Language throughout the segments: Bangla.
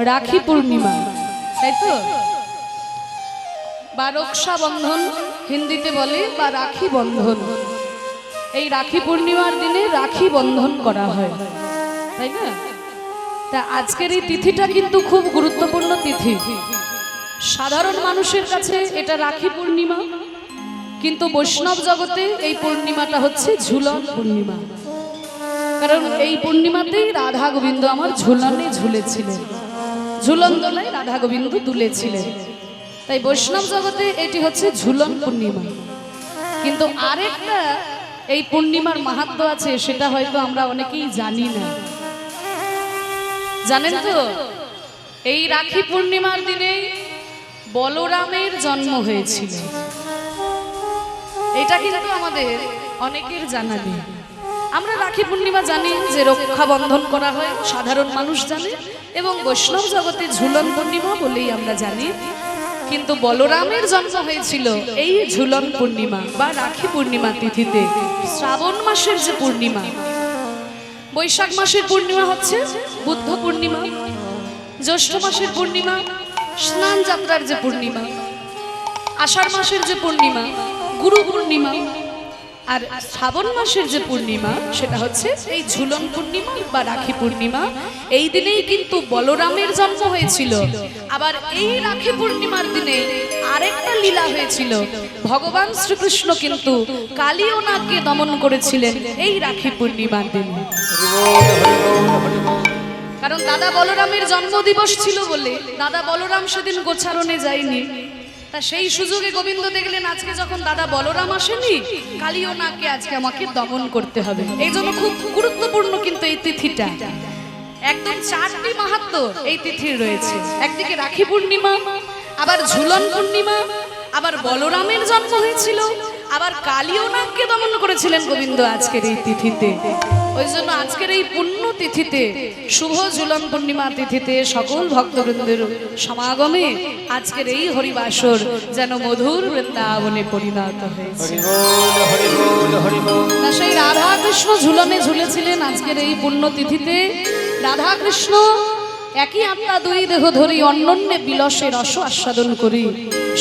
রাখি পূর্ণিমা, তাই তো? বা রক্ষা বন্ধন হিন্দিতে বলে, বা রাখি বন্ধন। এই রাখি পূর্ণিমার দিনে রাখি বন্ধন করা হয়, তাই না? তা আজকের এই তিথিটা কিন্তু খুব গুরুত্বপূর্ণ তিথি। সাধারণ মানুষের কাছে এটা রাখি পূর্ণিমা, কিন্তু বৈষ্ণব জগতে এই পূর্ণিমাটা হচ্ছে ঝুলন পূর্ণিমা। কারণ এই পূর্ণিমাতেই রাধা গোবিন্দ আমার ঝুলনে ঝুলেছিলেন, ঝুলন দোলায় রাধা গোবিন্দ দুলেছিলেন। তাই বৈষ্ণব জগতে এটি হচ্ছে ঝুলন পূর্ণিমা। কিন্তু আরেকটা এই পূর্ণিমার মাহাত্ম্য আছে, সেটা হয়তো আমরা অনেকেই জানি না। জানেন তো, এই রাখি পূর্ণিমার দিনে বলরামের জন্ম হয়েছিল। এটা কিন্তু আমাদের অনেকের জানা নেই। আমরা রাখি পূর্ণিমা জানি যে রক্ষা বন্ধন করা হয়, সাধারণ মানুষ জানে, এবং বৈষ্ণব জগতে ঝুলন পূর্ণিমা বলেই আমরা জানি। কিন্তু বলরামের জন্ম হয়েছিল এই ঝুলন পূর্ণিমা বা রাখি পূর্ণিমা তিথিতে। শ্রাবণ মাসের যে পূর্ণিমা, বৈশাখ মাসের পূর্ণিমা হচ্ছে বুদ্ধ পূর্ণিমা, জ্যৈষ্ঠ মাসের পূর্ণিমা স্নান যাত্রার যে পূর্ণিমা, আষাঢ় মাসের যে পূর্ণিমা গুরু পূর্ণিমা, আর শ্রাবণ মাসের যে পূর্ণিমা সেটা হচ্ছে এই ঝুলন পূর্ণিমা বা রাখি পূর্ণিমা। এই দিনেই কিন্তু বলরামের জন্ম হয়েছিল। আবার এই রাখি পূর্ণিমার দিনে আরেকটা লীলা হয়েছিল। ভগবান শ্রীকৃষ্ণ কিন্তু কালিয়নাকে দমন করেছিলেন এই রাখি পূর্ণিমার দিনে। কারণ দাদা বলরামের জন্মদিবস ছিল বলে দাদা বলরাম সেদিন গোচারণে যায়নি। তা সেই সুযোগে গোবিন্দ দেখলেন আজকে যখন দাদা বলরাম আসেনি, কালিয়নাকে আজকে আমাকে দমন করতে হবে। এই জন্য খুব গুরুত্বপূর্ণ কিন্তু এই তিথিটা। একদম চারটি মাহাত্ম্য এই তিথির রয়েছে। একদিকে রাখি পূর্ণিমা, আবার ঝুলন পূর্ণিমা, আবার বলরামের জন্ম হয়েছিল, আবার কালিয়নাকে দমন করেছিলেন গোবিন্দ আজকের এই তিথিতে। ওই জন্য আজকের এই পুণ্য তিথিতে, শুভ ঝুলন পূর্ণিমা তিথিতে সকল ভক্তবৃন্দের সমাগমে আজকের এই হরিবাসর যেন মধুর বৃন্দাবনে পরিণত হয়েছে। সেই রাধা কৃষ্ণ ঝুলনে ঝুলেছিলেন আজকের এই পুণ্য তিথিতে। রাধা কৃষ্ণ একই আত্মা দুই দেহ ধরি অন্যন্যে বিলসে রস আস্বাদন করি,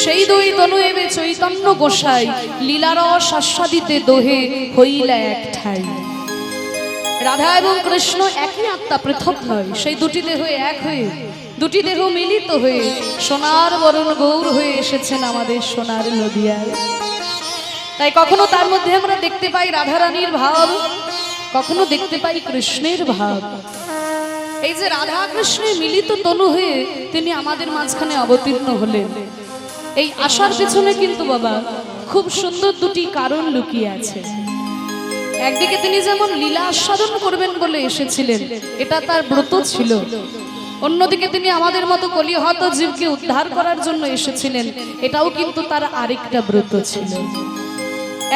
সেই দুই তনু এবে চৈতন্য গোসাই লীলারস আস্বাদিতে দোহে হইলা এক ঠাই। রাধা এবং কৃষ্ণ একই আত্মা, পৃথক নয়। সেই দুটি দেহ এক হয়ে, দুটি দেহ মিলিত হয়ে সোনার বরণ গৌর হয়ে এসেছেন আমাদের সোনার নদিয়ায়। তাই কখনো তার মধ্যে আমরা দেখতে পাই রাধারানীর ভাব, কখনো দেখতে পাই কৃষ্ণের ভাব। এই যে রাধা কৃষ্ণের মিলিত তনু হয়ে তিনি আমাদের মাঝখানে অবতীর্ণ হলেন, এই আসার পেছনে কিন্তু বাবা খুব সুন্দর দুটি কারণ লুকিয়ে আছে। একদিকে তিনি যেমন লীলা আস্বাদন করবেন বলে এসেছিলেন, এটা তার ব্রত ছিল। অন্যদিকে তিনি আমাদের মতো কলিহত জীবকে উদ্ধার করার জন্য এসেছিলেন, এটাও কিন্তু তার আরেকটা ব্রত ছিল।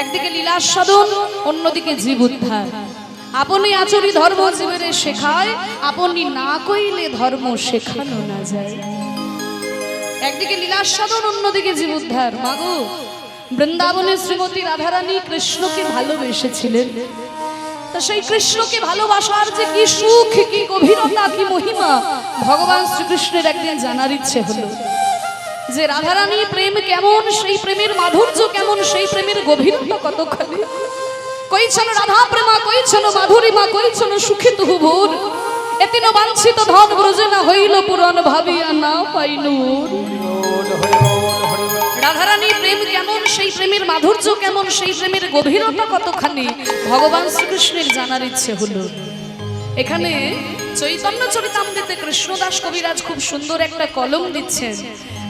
একদিকে লীলা আস্বাদন, অন্যদিকে জীব উদ্ধার। আপনি আচরি ধর্ম জীবের শেখায়, আপনি না কইলে ধর্ম শেখানো না যায়। একদিকে লীলাস্বাদন, অন্যদিকে জীব উদ্ধার। মাগো, বৃন্দাবনের শ্রীমতী রাধারানী কৃষ্ণকে ভালোবেসেছিলেন। তা সেই কৃষ্ণকে ভালোবাসার যে কি সুখ, কি গভীরতা, কি মহিমা ভগবান শ্রীকৃষ্ণের একদিন জানার ইচ্ছে হলো। যে রাধারানী প্রেম কেমন, সেই প্রেমের মাধুর্য কেমন, সেই প্রেমের গভীরতা কতখানি। কইছন রাধা প্রেমা, কইছন মাধুরীমা, কইছন সুখে তুহু ভোর, এতিন বাঞ্ছিত ধন ব্রজে না হইল পুরাণ, ভাবিয়া না পাইনু। রাধারানী প্রেম কেমন, সেই প্রেমের মাধুর্য কেমন, সেই প্রেমের গভীরতা কতখানি ভগবান শ্রীকৃষ্ণের জানার ইচ্ছে হলো। এখানে চৈতন্য চরিতামৃতে কৃষ্ণদাস কবিরাজ খুব সুন্দর একটা কলম দিচ্ছেন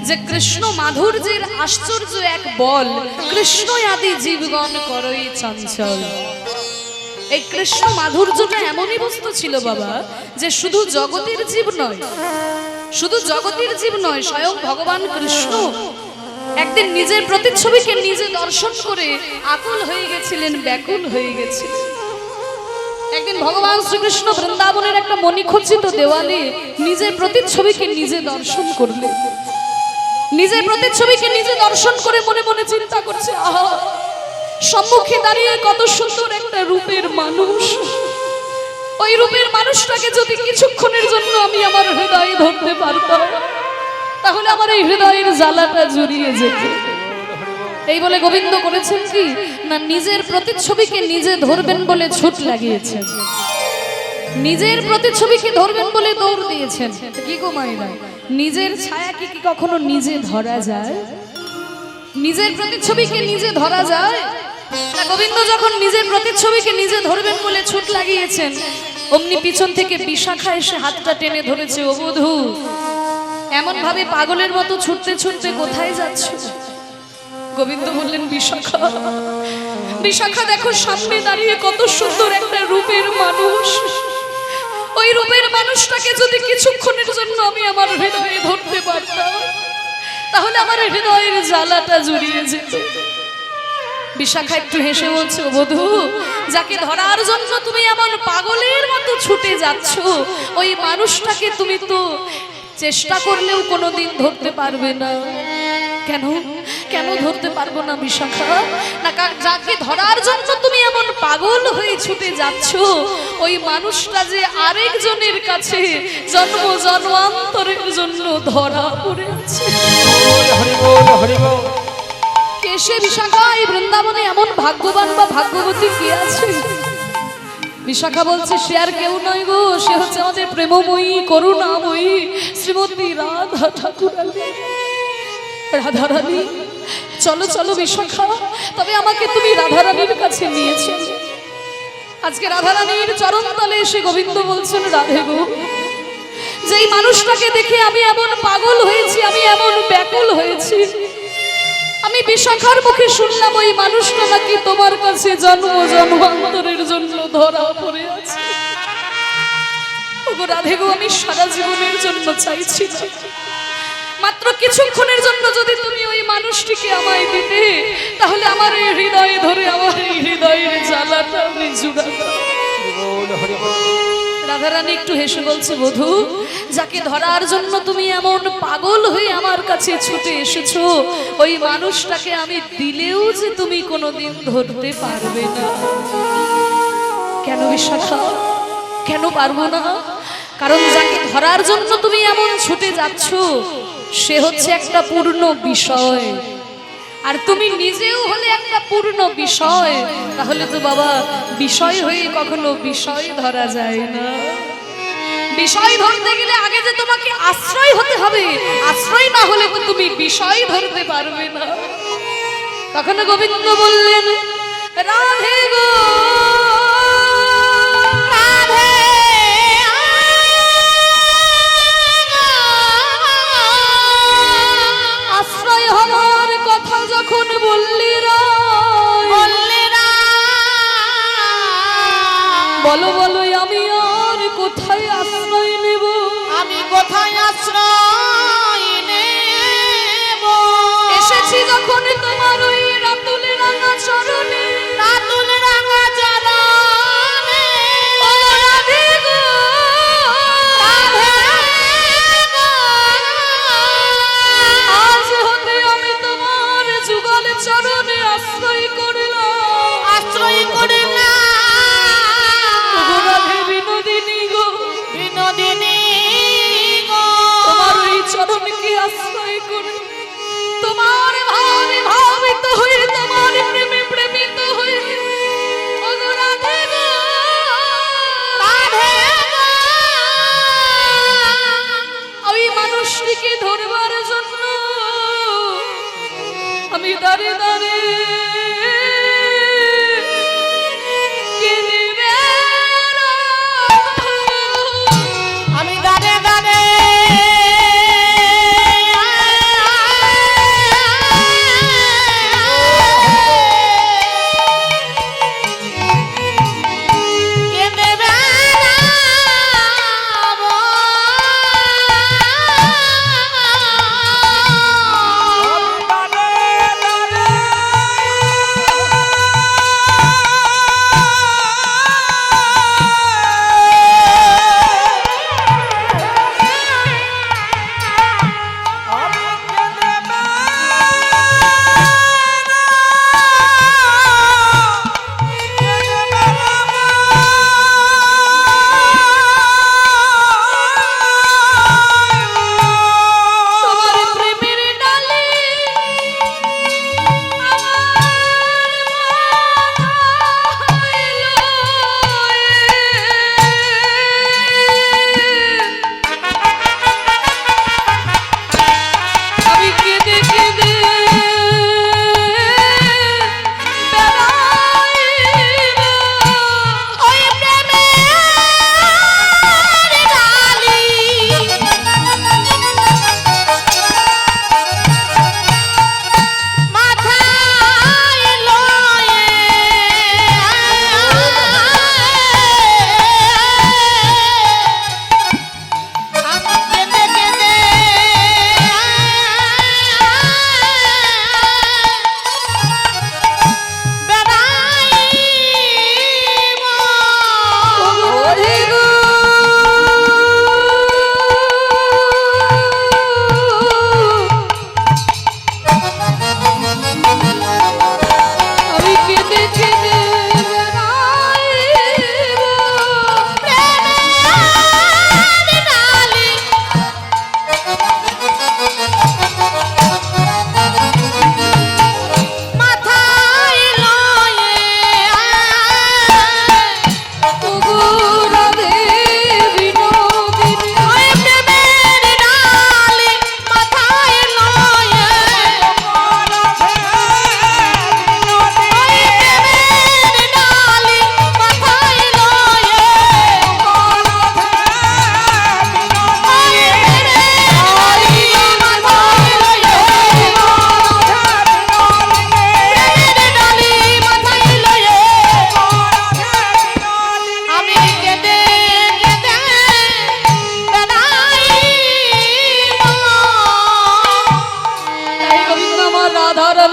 যে কৃষ্ণ মাধুর্যের আশ্চর্য এক বল, কৃষ্ণ আদি জীবগণ করই চঞ্চল। এই কৃষ্ণ মাধুর্যটা এমনই বস্তু ছিল বাবা, যে শুধু জগতের জীব নয়, শুধু জগতের জীব নয়, স্বয়ং ভগবান কৃষ্ণ একদিন নিজের প্রতিচ্ছবিকে নিজে দর্শন করে আকুল হয়ে গেছিলেন, ব্যাকুল হয়ে গেছিলেন। একদিন ভগবান শ্রীকৃষ্ণ বৃন্দাবনের একটা মণিখচিত দেওয়ালে নিজের প্রতিচ্ছবিকে নিজে দর্শন করলেন। নিজের প্রতিচ্ছবিকে নিজে দর্শন করে মনে মনে চিন্তা করছে, আহা, সম্মুখে দাঁড়িয়ে কত সুন্দর একটা রূপের মানুষ। ওই রূপের মানুষটাকে যদি কিছুক্ষণের জন্য আমি আমার হৃদয়ে ধরতে পারতাম, তাহলে আমার এই হৃদয়ের জ্বালাটা জুড়িয়ে যেত। এই বলে গোবিন্দ করেছেন কি না, নিজের প্রতিচ্ছবিকে নিজে ধরবেন বলে ছুট লাগিয়েছেন, নিজের প্রতিচ্ছবিকে ধরবেন বলে দৌড় দিয়েছেন। কি গো মায়েরা, নিজের ছায়া কি কখনো নিজে ধরা যায়? নিজের প্রতিচ্ছবিকে নিজে ধরা যায় না? গোবিন্দ যখন নিজের প্রতিচ্ছবিকে নিজে ধরবেন বলে ছুট লাগিয়েছেন, অমনি পিছন থেকে বিশাখা এসে হাতটা টেনে ধরেছে। ও বধূ, এমন ভাবে পাগলের মতো ছুটতে ছুটতে কোথায় যাচ্ছ? গোবিন্দ বললেন, বিশাখা, বিশাখা দেখো সামনে দাঁড়িয়ে কত সুন্দর একটা রূপের মানুষ, ওই রূপের মানুষটাকে যদি কিছুক্ষণের জন্য আমি আমার হৃদয়ে ধরতে পারতাম, তাহলে আমার হৃদয়ের জ্বালাটা জুড়িয়ে যেত। বিশাখা একটু হেসে বলছে, ও বধূ, যাকে ধরার জন্য তুমি এমন পাগলের মতো ছুটে যাচ্ছ, ওই মানুষটাকে তুমি তো চেষ্টা করলেও কোনোদিন ধরতে পারবে না। কেন কেন ধরতে পারবো না বিশাখা? না, যাকে ধরার জন্য তুমি এমন পাগল হয়ে ছুটে যাচ্ছ, ওই মানুষটা যে আরেকজনের কাছে জন্ম জন্মান্তরের জন্য ধরা পড়ে আছে। কেশে বিশাখা, এই বৃন্দাবনে এমন ভাগ্যবান বা ভাগ্যবতী কে আছে? বিশাখা বলছে, সে আর কেউ নয় গো, সে হচ্ছে আমাদের প্রেমময়ী করুণাময়ী শ্রীমতী রাধা ঠাকুরানী। রাধারানী, চলো চলো বিশাখা, তবে আমাকে তুমি রাধারানীর কাছে নিয়েছো। আজকে রাধারানীর চরণ তলে এসে গোবিন্দ বলছেন, রাধে গো, যেই মানুষটাকে দেখে আমি এমন পাগল হয়েছি, আমি এমন ব্যাকুল হয়েছি, আমি বিশাখার মুখে শুনলাম ওই মানুষটা নাকি তোমার কাছে জন্ম জন্মান্তরের জন্য ধরা পড়ে আছে। ওগো রাধে গো, আমি সারা জীবনের জন্য চাইছি, মাত্র কিছুক্ষণের জন্য যদি তুমি ওই মানুষটিকে আমায় দিতে, তাহলে আমার এই হৃদয়ে ধরে আমার এই হৃদয়ের জ্বালাটা আমি জুড়াতাম। রাধারানী একটু হেসে বলছে, বধূ, যাকে ধরার জন্য তুমি এমন পাগল হয়ে আমার কাছে ছুটে এসেছো, ওই মানুষটাকে আমি দিলেও যে তুমি কোনোদিন ধরতে পারবে না। কেন বিশাখা, কেন পারবো না? কারণ যাকে ধরার জন্য তুমি এমন ছুটে যাচ্ছ, সে হচ্ছে একটা পূর্ণ বিষয়, আর তুমি নিজেও হলে একটা পূর্ণ বিষয়। তাহলে তো বাবা, বিষয় হয়ে কখনো বিষয় ধরা যায় না। বিষয় ধরতে গেলে আগে যে তোমাকে আশ্রয় হতে হবে, আশ্রয় না হলে তুমি বিষয় ধরতে পারবে না। তখন গোবিন্দ বললেন, রাধে গো, আশ্রয় হওয়ার কথা যখন বললি বলো বলো, আমি আর কোথায় আশ্রয় নেব? আমি কোথায় আশ্রয় নেব? এসেছি যখন তোমার ওই রাতুল রাঙা চরণে, রাতুল রাঙা চরণে। ও রাধে গো, আজ হতে আমি তোমার যুগল চরণে আশ্রয় করলাম, আশ্রয় করলাম। রাধে বিনোদিনী গো, বিনোদিনী গো, তোমার ওই চরণকে আশ্রয় করে, তোমার ভাবে ভাবিত হয়ে, তোমার প্রেমে প্রেমিত হয়ে, ও গো রাধে গো, রাধে গো, ওই মানুষটিকে ধরবার জন্য আমি দাঁড়ে দাঁড়ে আমি দাঁড়ে দাঁড়ে কেঁদে বেড়াবো।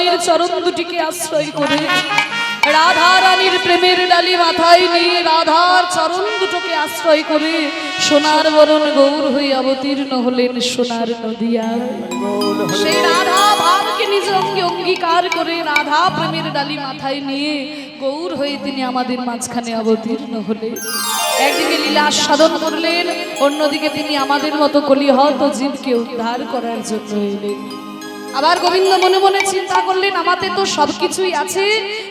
রানীর চরণ দুটিকে আশ্রয় করে, রাধা রানীর প্রেমের ডালি মাথায় নিয়ে রাধার চরণ দুটোকে আশ্রয় করে সোনার বরণ গৌর হয়ে অবতীর্ণ হলেন সোনার নদিয়া। সেই রাধা ভাবকে নিজ অঙ্গে অঙ্গীকার করে রাধা প্রেমের ডালি মাথায় নিয়ে গৌর হয়ে তিনি আমাদের মাঝখানে অবতীর্ণ হলেন। একদিকে লীলা সাধন করলেন, অন্যদিকে তিনি আমাদের মতো কলিহত জীবকে উদ্ধার করার জন্য এলেন। আবার গোবিন্দ মনে মনে চিন্তা করলেন, আমাদের তো সবকিছুই আছে,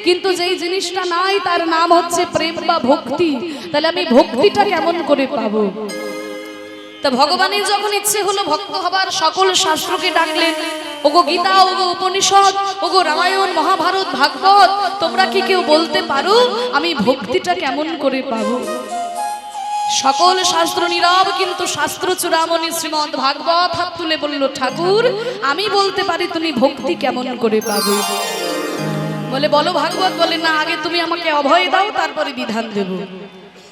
কিন্তু যেই জিনিসটা নাই তার নাম হচ্ছে প্রেম বা ভক্তি। তাহলে আমি ভক্তিটা কেমন করে পাবো? তা ভগবানের যখন ইচ্ছে হলো ভক্ত হবার, সকল শাস্ত্রকে ডাকলেন, ওগো গীতা, ওগো উপনিষদ, ওগো রামায়ণ, মহাভারত, ভাগবত, তোমরা কি কেউ বলতে পারো আমি ভক্তিটা কেমন করে পাবো? সকল শাস্ত্র নীরব, কিন্তু শাস্ত্র চূড়ামণি শ্রীমদ ভাগবত হাত তুলে বলল, ঠাকুর আমি বলতে পারি তুমি ভক্তি কেমন করে পাবে। বলে বলো ভাগবত। বলে না, আগে তুমি আমাকে অভয় দাও, তারপরে বিধান দেব।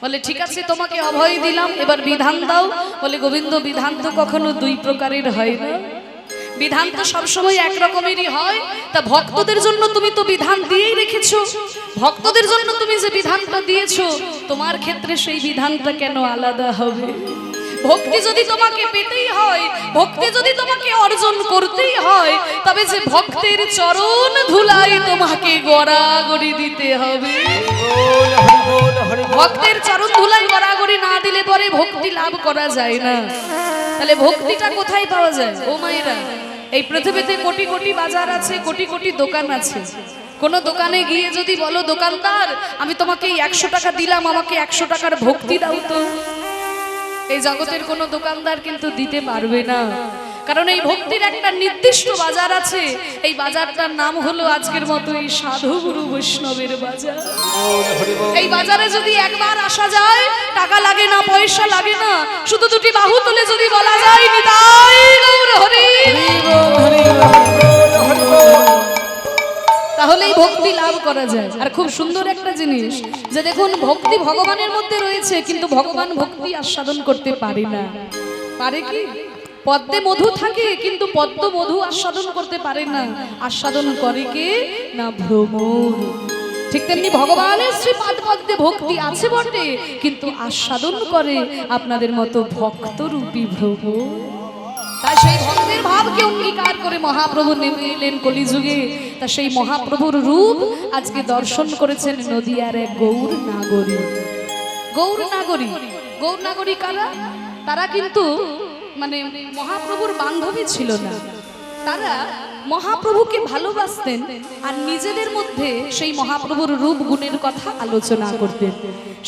বলে ঠিক আছে, তোমাকে অভয় দিলাম, এবার বিধান দাও। বলে গোবিন্দ, বিধান তো কখনো দুই প্রকারের হয় না, বিধান তো সবসময় এক রকমেরই হয়। তা ভক্তদের জন্য তুমি তো বিধান দিয়েই রেখেছো, ভক্তদের জন্য তুমি যে বিধানটা দিয়েছো, তোমার ক্ষেত্রে সেই বিধানটা কেন আলাদা হবে? ভক্তি যদি তোমাকে পেতেই হয়, ভক্তি যদি তোমাকে অর্জন করতেই হয়, তবে যে ভক্তের চরণ ধুলাই তোমাকে গড়াগড়ি দিতে হবে। ভক্তের চরণ ধুলাই গড়াগড়ি না দিলে পরে ভক্তি লাভ করা যায় না। তাহলে ভক্তিটা কোথায় পাওয়া যায়? ও মায়েরা, এই পৃথিবীতে কোটি কোটি বাজার আছে, কোটি কোটি দোকান আছে। কোন দোকানে গিয়ে যদি বলো, দোকানদার আমি তোমাকে 100 টাকা দিলাম, আমাকে 100 টাকার ভক্তি দাও তো, এই জগতের কোন দোকানদার কিন্তু দিতে পারবে না। কারণ এই ভক্তির একটা নির্দিষ্ট বাজার আছে, এই বাজারটার নাম হলো আজকের মতো এই সাধু গুরু বৈষ্ণবের বাজার। এই বাজারে যদি একবার আসা যায়, টাকা লাগে না, পয়সা লাগে না, শুধু দুটি বাহু তুলে যদি বলা যায়, নিতাই গৌর হরি, তাহলেই ভক্তি লাভ করা যায়। আর খুব সুন্দর একটা জিনিস যে দেখুন, ভক্তি ভগবানের মধ্যে রয়েছে, কিন্তু ভগবান ভক্তি আস্বাদন করতে পারে না। পারে কি? পদ্মে মধু থাকে, কিন্তু পদ্ম মধু আস্বাদন করতে পারে না। আস্বাদন করে কে? না ভ্রমর। ঠিক তেমনি ভগবানের শ্রীপাদ পদ্মে ভক্তি আছে বটে, কিন্তু আস্বাদন করে আপনাদের মতো ভক্তরূপী ভ্রমর। তাই সেই ভক্তের ভাবকে অঙ্গীকার করে মহাপ্রভু নেমে এলেন কলিযুগে। তা সেই মহাপ্রভুর রূপ আজকে দর্শন করেছেন নদিয়ার এক গৌর নাগরী। গৌর নাগরী, গৌর নাগরী কারা? তারা কিন্তু মানে মহাপ্রভুর বান্ধবী ছিল না, তারা মহাপ্রভুকে ভালোবাসতেন আর নিজেদের মধ্যে সেই মহাপ্রভুর রূপ গুণের কথা আলোচনা করতেন।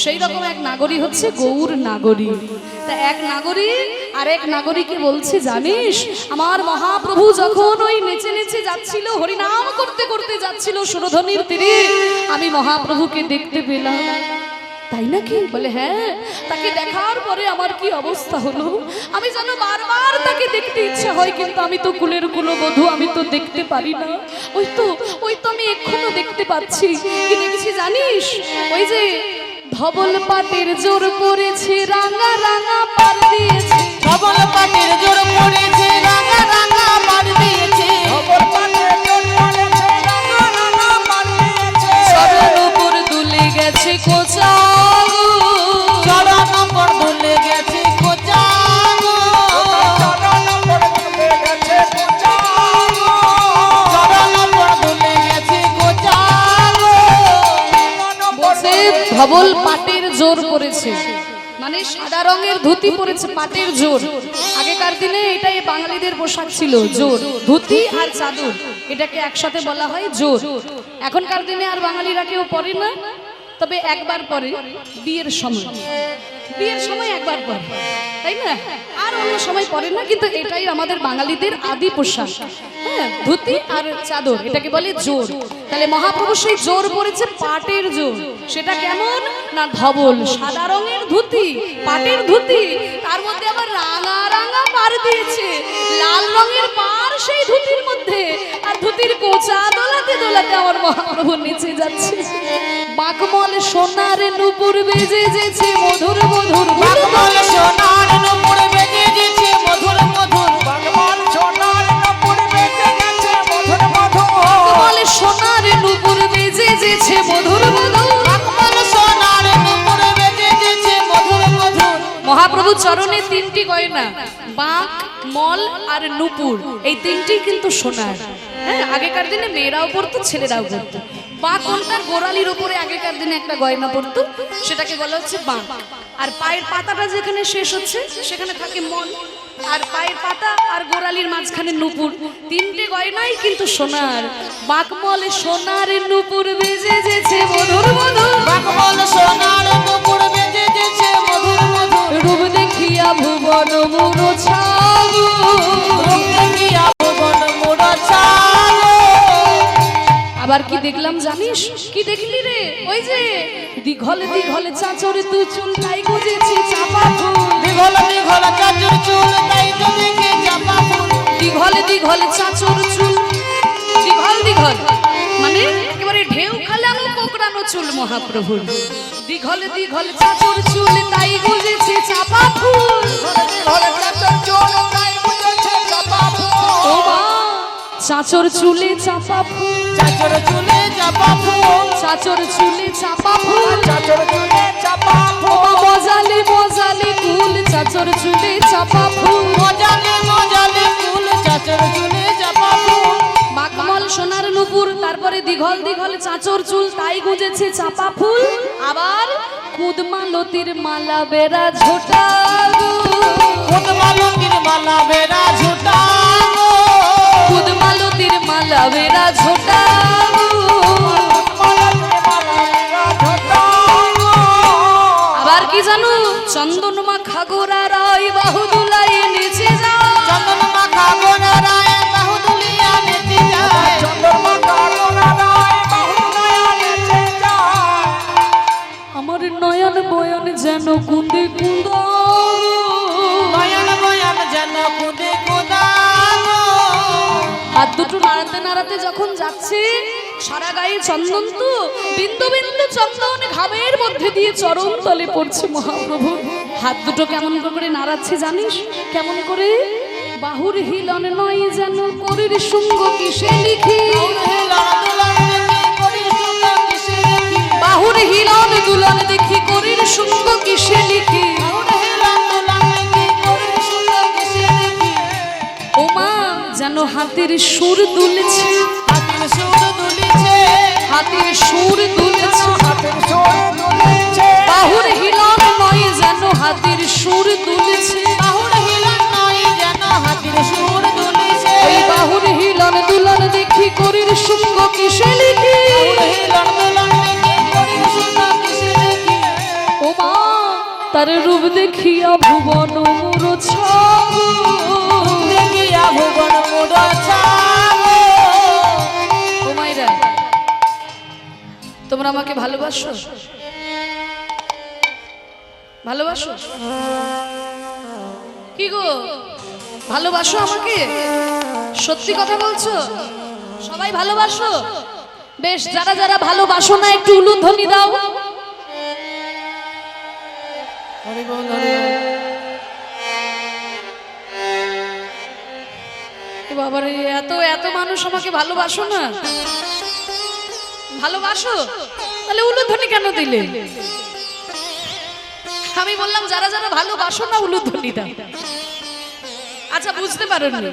সেই রকম এক নাগরী হচ্ছে গৌর নাগরী। তা এক নাগরী আর এক নাগরীকে বলছে, জানিস আমার মহাপ্রভু যখন ওই নেচে নেচে যাচ্ছিল, হরিনাম করতে করতে যাচ্ছিল সুরধনির তীরে, আমি মহাপ্রভুকে দেখতে পেলাম। তাই নাকি? বলে হ্যাঁ, তাকে দেখার পরে আমার কি অবস্থা হলো, আমি যেন বারবার তাকে দেখতে ইচ্ছা হয়, কিন্তু আমি তো কুলের কুলবধূ, আমি তো দেখতে পারি না। ওই তো আমি এখনো দেখতে পাচ্ছি। কি দেখছি জানিস? ওই যে ধবল পাটের জোর পড়েছে, রাঙা রাঙা পার দিয়েছে, ধবল পাটের জোর পড়েছে, রাঙা রাঙা পার দিয়েছে, ধবল পাটের জোর পড়েছে, রাঙা রাঙা পার দিয়েছে, চরণ উপর দুলে গেছে কোচা, চরণ উপর দুলে গেছে কোচা, চরণ উপর দুলে গেছে কোচা, চরণ উপর দুলে গেছে কোচা। বলছে ধবল পাটের জোর পড়েছে, মানে সাদা রঙের ধুতি পরেছে, পাটের জোর। আগেকার দিনে এটাই বাঙালিদের পোশাক ছিল, জোর, ধুতি আর চাদর, এটাকে একসাথে বলা হয় জোর। এখনকার দিনে আর বাঙালিরা কেউ পরে না, তবে একবার পরে বিয়ের সময়, বিয়ের সময় একবার পরে, তাই না? আর অন্য সময় পরে না, কিন্তু এটাই আমাদের বাঙালিদের আদি পোশাক। হ্যাঁ, ধুতি আর চাদর, এটাকে বলে জোর। তাহলে মহাপ্রভু সেই জোর পরেছে পাটের জোর। সেটা কেমন? না ধবল, সাদা রঙের ধুতি, পাটের ধুতি, তার মধ্যে আবার রাঙা রাঙা পার দিয়েছে, লাল রঙের পার সেই ধুতির মধ্যে, আর ধুতির কোচা দোলাতে দোলাতে আমার মহাপ্রভু নিচে যাচ্ছে। বাকমল সোনার নুপুর বেজে যেছে, মধুর মধুর বাকমল সোনার নুপুর বেজে যেছে, মধুর মধুর, বাকমল সোনার নুপুর বেজে গেছে, মধুর মধুর, চরণে তিনটি গয়না, বাঁক, মল আর নুপুর, এই তিনটি কিন্তু সোনার। হ্যাঁ, আগেকার দিনে মেয়েরাও পরতো, ছেলেরাও পরতো। বাঁক কোনটার গোড়ালির উপরে আগেকার দিনে একটা গয়না পরতো, সেটাকে বলা হচ্ছে বাঁক। আর পায়ের পাতাটা যেখানে শেষ হচ্ছে সেখানে থাকে মল, আর পায়ের পাতা আর গোড়ালির মাঝখানে নুপুর। তিনটে গয়নাই কিন্তু সোনার। বাঁকমল সোনার নুপুর বেজে যেছে মধুর মধুর, বাকমল সোনার নুপুর বেজে যেছে মধুর মধুর, রূপ দেখিয়া ভুবন মুরছাবো, রূপ দেখিয়া ভুবন মুরছাবো। আবার কি দেখলাম জানিস? কি দেখলি রে? ওই যে দিঘলে দিঘলে চাচরে তু চুল তাই গুজেছি চাপা ফুল, দিঘল দিঘল চাচর চুল তাই তো দেখে চাপা ফুল, দিঘলে দিঘলে চাচর চুল, দিঘল দিঘল মানে একেবারে ঢেউ খালানো কোকড়ানো চুল মহাপ্রভুর। দিঘলে দিঘলে চাচর চুল তাই গুজেছি চাপা ফুল, দিঘল চাচর চুল তাই বুঝেছে চাপা ফুল। ও মা চাচর চুলে চাপা ফুল, চাচর চুলে চাপা ফুল, চাচর চুলে চাপা ফুল, চাচর চুলে চাপা ও ফুল, মজালে মজালে কুল চাচর চুলে চাপা ফুল। মজালে মজালে ফুল, চাচর চুলে চাপা ফুল। বাকমল সোনার নুপুর, তারপরে দিঘল দিঘল চাচর চুল তাই গুজেছে চাপা ফুল। আবার কুদমালতির মালা বেড়া ঝোটাগো, কুদমালতির মালা বেড়া ঝুটাগো, কুদমালতির মালা বেড়া ঝোটাগো। কুদমালতির মালা বেড়া ঝুটাগো। আবার কি জানো? চন্দন মাখা গোরা রায় বাহু দুলাই নিচে যায়, চন্দন মাখা গোরা রায় বাহু দুলিয়া নেচে যায়, চন্দন মাখা গোরা রায় বাহু দুলিয়া নেচে যায়। আমার নয়ন বয়ন যেন কুঁদে কুঁদা, নয়ন বয়ন যেন কুঁদে কুঁদানো। হাত দুটো নাড়াতে নাড়াতে যখন যাচ্ছে, সারা গায়ে চন্দন তো, বিন্দু বিন্দু চন্দন ঘামের মধ্যে দিয়ে চরণ তলে পড়ছে মহাপ্রভু। হাত দুটো কেমন করে নাড়াচ্ছে জানিস? কেমন করে? বাহুর হিলন নয় যেন করির শুঙ্গ কিসে লিখি, বাহুর হিলন দুলন দেখি করির শুঙ্গ কিসে লিখি। ও মা যেন হাতের সুর দুলছে, হাতের সুর দুলছে, বাহুর হিলন নয় যেন হাতের সুর দুলছে, ওই বাহুর হিলন দুলন দেখি করির শুঙ্গ কিসে লিখি। ও মা তার রূপ দেখিয়া ভুবন মুরছাবো, ও মাইরা তোমরা আমাকে ভালোবাসো? ভালোবাসো কি গো? ভালোবাসো আমাকে? সত্যি কথা বলছো? সবাই ভালোবাসো? বেশ, যারা যারা ভালোবাসো না একটু উলুধ্বনি দাও। বাবারে, এত এত মানুষ আমাকে ভালোবাসো না? ভালোবাসো? তাহলে উলুধ্বনি কেন দিলে? আমি বললাম যারা যারা ভালোবাসো না উলুধ্বনি দাও। আচ্ছা, বুঝতে পারোনি?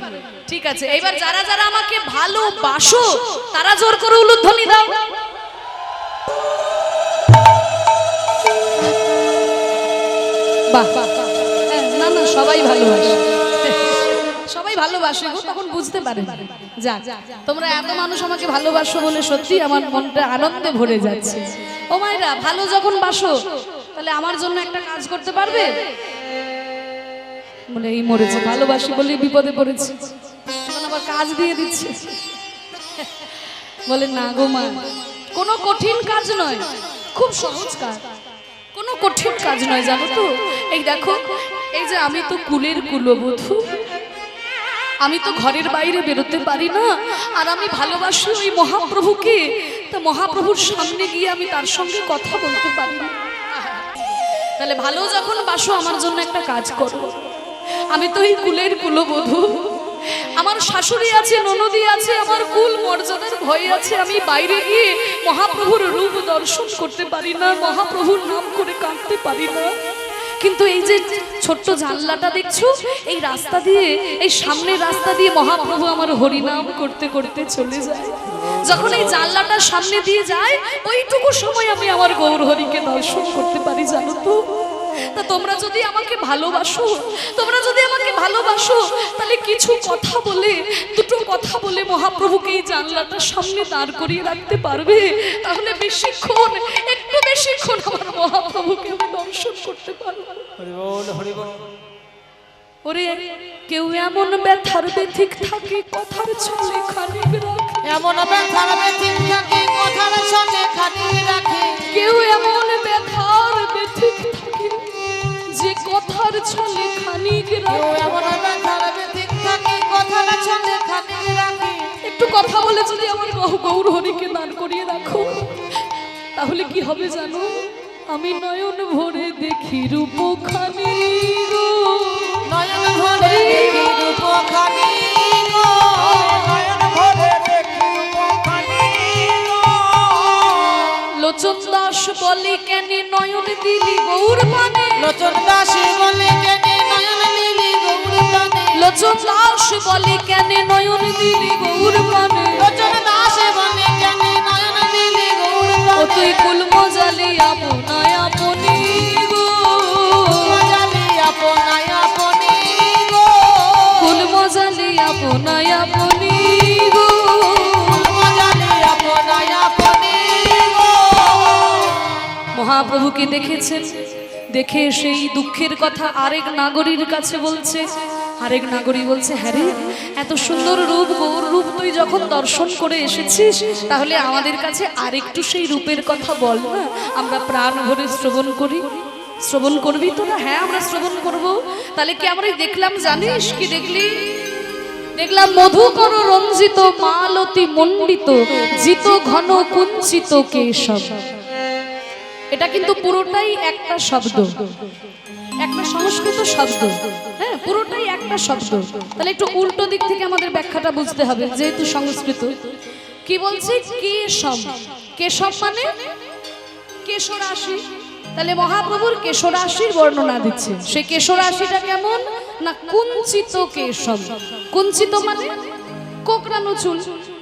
ঠিক আছে, এবার যারা যারা আমাকে ভালোবাসো তারা জোর করে উলুধ্বনি দাও। বাহ, না না, সবাই ভালোবাসে, সবাই ভালোবাসে গো, তখন বুঝতে পারে। যাক, তোমরা এত মানুষ আমাকে ভালোবাসো বলে সত্যি আমার মনটা আনন্দে ভরে যাচ্ছে। ও মায়েরা, ভালো যখন বাসো তাহলে আমার জন্য একটা কাজ করতে পারবে? বলে এই মরেছে, ভালোবাসি বলে বিপদে পড়েছে, এখন আবার কাজ দিয়ে দিচ্ছে। বলে না গো মা, কোনো কঠিন কাজ নয়, খুব সহজ কাজ, কোনো কঠিন কাজ নয়, জানো তো? এই দেখো, এই যে আমি তো কুলের কুলবধূ, আমি তো ঘরের বাইরে বেরোতে পারি না, আর আমি ভালোবাসি ওই মহাপ্রভুকে, তা মহাপ্রভুর সামনে গিয়ে আমি তার সঙ্গে কথা বলতে পারি না। তাহলে ভালো যখন বাসো, আমার জন্য একটা কাজ করো। আমি তো এই কুলের কুলবধূ, আমার শাশুড়ি আছে, ননদি আছে, আমার কুল মর্যাদার ভয় আছে, আমি বাইরে গিয়ে মহাপ্রভুর রূপ দর্শন করতে পারি না, মহাপ্রভুর নাম করে কাঁদতে পারি না। কিন্তু এই যে ছোট্ট জানলাটা দেখছো, এই রাস্তা দিয়ে, এই সামনের রাস্তা দিয়ে মহাপ্রভু আমার হরিনাম করতে করতে চলে যায়। যখন এই জানলাটা সামনে দিয়ে যায়, ওইটুকু সময় আমি আমার গৌর হরিকে দর্শন করতে পারি, জানো তো। তা তোমরা যদি আমাকে ভালোবাসো, তাহলে কিছু কথা বলে, দুটো কথা বলে মহাপ্রভুকে এই জানলাটার সামনে দাঁড় করিয়ে রাখতে পারবে, তাহলে বেশিক্ষণ, একটু বেশিক্ষণ আমার মহাপ্রভুকে আমি দর্শন করতে পারবো। হরি বল, হরি বল। ওরে কেউ এমন ব্যথার ব্যথিক থাকে, কথার ছলে খানিক রাখে, এমন ব্যথার ব্যথিক থাকে, কথার ছলে খানিক রাখে। কেউ এমন ব্যথার ব্যথিক থাকে, যে কথার ছলে খানিক রাখে। এমন ব্যথার ব্যথিক থাকে, কথার ছলে খানিক রাখে। একটু কথা বলে যদি আমার গৌর হরিকে দান করিয়ে রাখো, তাহলে কি হবে জানো? আমি নয়ন ভরে দেখি রূপখানি গো, নয়ন ভরে দেখি রূপখানি গো, নয়ন ভরে দেখি রূপখানি গো। লোচন দাস বলে কেন নয়ন দিলি গৌর পানে, লোচন দাস বলে কেন নয়ন দিলি গৌর পানে, লোচন দাস বলে কেন নয়ন দিলি গৌর পানে, লোচন দাস বলে কেন নয়ন দিলি গৌর ও পানে। তুই কুল মজালি আপনায় আপনি গো, মজালি আপনায় আপনি গো, কুল মজালি আপনায় আপনি গো। মজালি আপনায় আপনি গো। মহাপ্রভুকে দেখেছেন, দেখে সেই দুঃখের কথা আরেক নাগরীর কাছে বলছে। আরেক নাগরী বলছে, হ্যাঁ রে, এত সুন্দর রূপ, গৌর রূপ তুই যখন দর্শন করে এসেছিস, তাহলে আমাদের কাছে আরেকটু সেই রূপের কথা বল না, আমরা প্রাণ ভরে শ্রবণ করি। শ্রবণ করবি তো? না, হ্যাঁ আমরা শ্রবণ করব। তাহলে কি আমরা দেখলাম জানিস? কি দেখলি? দেখলাম মধুকর রঞ্জিত মালতী মণ্ডিত জিত ঘন কুঞ্চিত কেশব। এটা কিন্তু পুরোটাই একটা শব্দ, একটা সংস্কৃত শব্দ। হ্যাঁ, পুরোটাই একটা শব্দ। তাহলে একটু উল্টো দিক থেকে আমাদের ব্যাখ্যাটা বুঝতে হবে, যেহেতু সংস্কৃত। কি বলছে? কেশব। কেশব মানে কেশরাশি। তাহলে মহাপ্রভুর কেশরাশির বর্ণনা দিচ্ছে। সেই কেশরাশিটা কেমন না? কুঞ্চিত কেশব। কুঞ্চিত মানে কোকড়ানো চুল।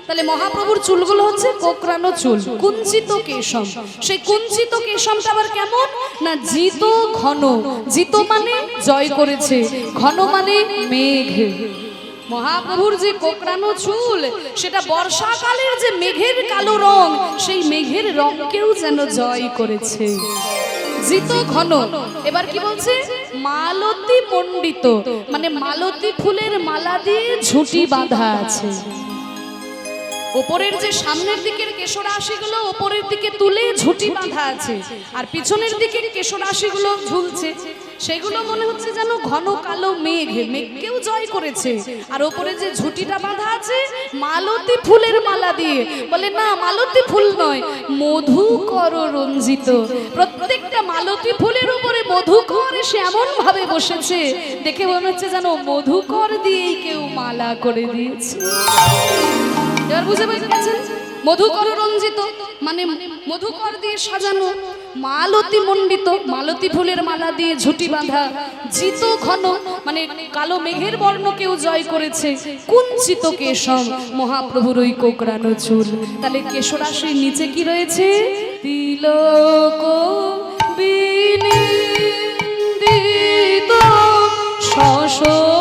তাহলে মহাপ্রভুর চুলগুলো হচ্ছে কোকড়ানো চুল, কুঞ্চিত কেশম। সেই কুঞ্চিত কেশমটা আবার কেমন না? জিত ঘন। জিত মানে জয় করেছে, ঘন মানে মেঘ। মহাপ্রভুর যে কোকড়ানো চুল, সেটা বর্ষাকালের যে মেঘের কালো রং, সেই মেঘের রংকেও যেন জয় করেছে। জিত ঘন। এবার কি বলছে? মালতী মণ্ডিত, মানে মালতী ফুলের মালা দিয়ে ঝুঁটি বাঁধা আছে। ওপরের যে সামনের দিকের কেশরাশিগুলো ওপরের দিকে তুলে ঝুঁটি বাঁধা আছে, আর পিছনের দিকে কেশরাশিগুলো ঝুলছে। সেগুলো মনে হচ্ছে যেন ঘন কালো মেঘ, মেঘকেও জয় করেছে। আর ওপরে যে ঝুঁটিটা বাঁধা আছে মালতী ফুলের মালা দিয়ে। বলে না, মালতী ফুল নয়, মধুকর রঞ্জিত। প্রত্যেকটা মালতী ফুলের উপরে মধুকর এসে এমন ভাবে বসেছে, দেখে মনে হচ্ছে যেন মধুকর দিয়েই কেউ মালা করে দিয়েছে। এবার বুঝে পেয়েছেন? মধুকর রঞ্জিত মানে মধুকর দিয়ে সাজানো, মালতী মণ্ডিত মালতী ফুলের মালা দিয়ে ঝুঁটি বাঁধা, জিত ঘন মানে কালো মেঘের বর্ণকেও জয় করেছে, কুঞ্চিত কেশম মহাপ্রভুর ওই কোকড়ানো চুল। তাহলে কেশরাশির নিচে কি রয়েছে? তিলক বিনিন্দিত শশধর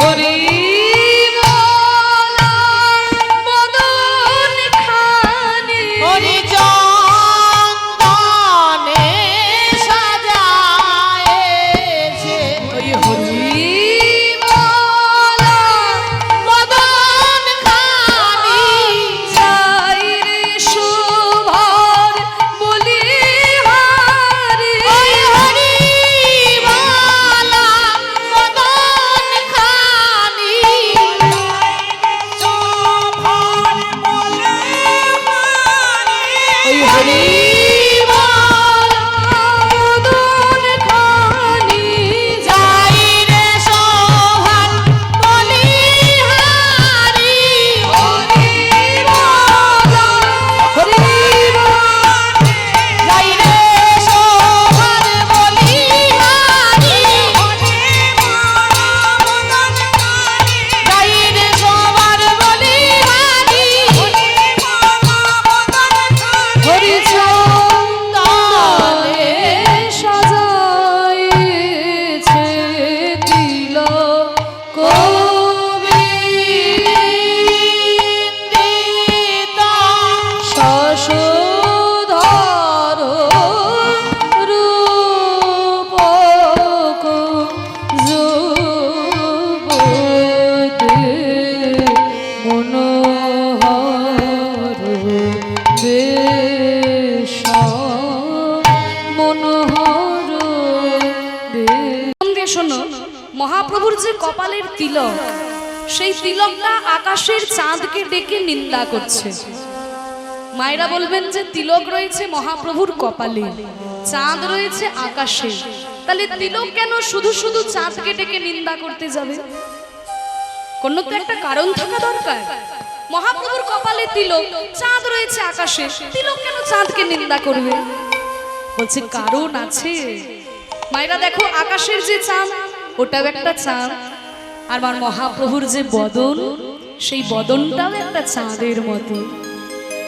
হরি হরি বল মদন খানি যাই রে সোহান বলিহারি হরি বল হরি বল যাই রে সোহান বলিহারি যাই রে সোহান বলিহারি হরি চন্দনে সাজাইছে তিলক শশধর রূপক যুবতে মনোহর বেশ মনোহর বেশ। শোনো, মহাপ্রভুর যে কপালের তিলক, সেই তিলকটা আকাশের চাঁদকে ডেকে নিন্দা করছে। মায়েরা বলবেন যে তিলক রয়েছে মহাপ্রভুর কপালে, চাঁদ রয়েছে আকাশে, তাহলে তিলক কেন শুধু শুধু চাঁদকে ডেকে নিন্দা করতে যাবে? কোনো তো একটা কারণ থাকা দরকার। মহাপ্রভুর কপালে তিলক, চাঁদ রয়েছে আকাশে, তিলক কেন চাঁদকে নিন্দা করবে? বলছে কারণ আছে। মায়েরা দেখো, আকাশের যে চাঁদ ওটাও একটা চাঁদ, আর আমার মহাপ্রভুর যে বদন, সেই বদনটাও একটা চাঁদের মতো।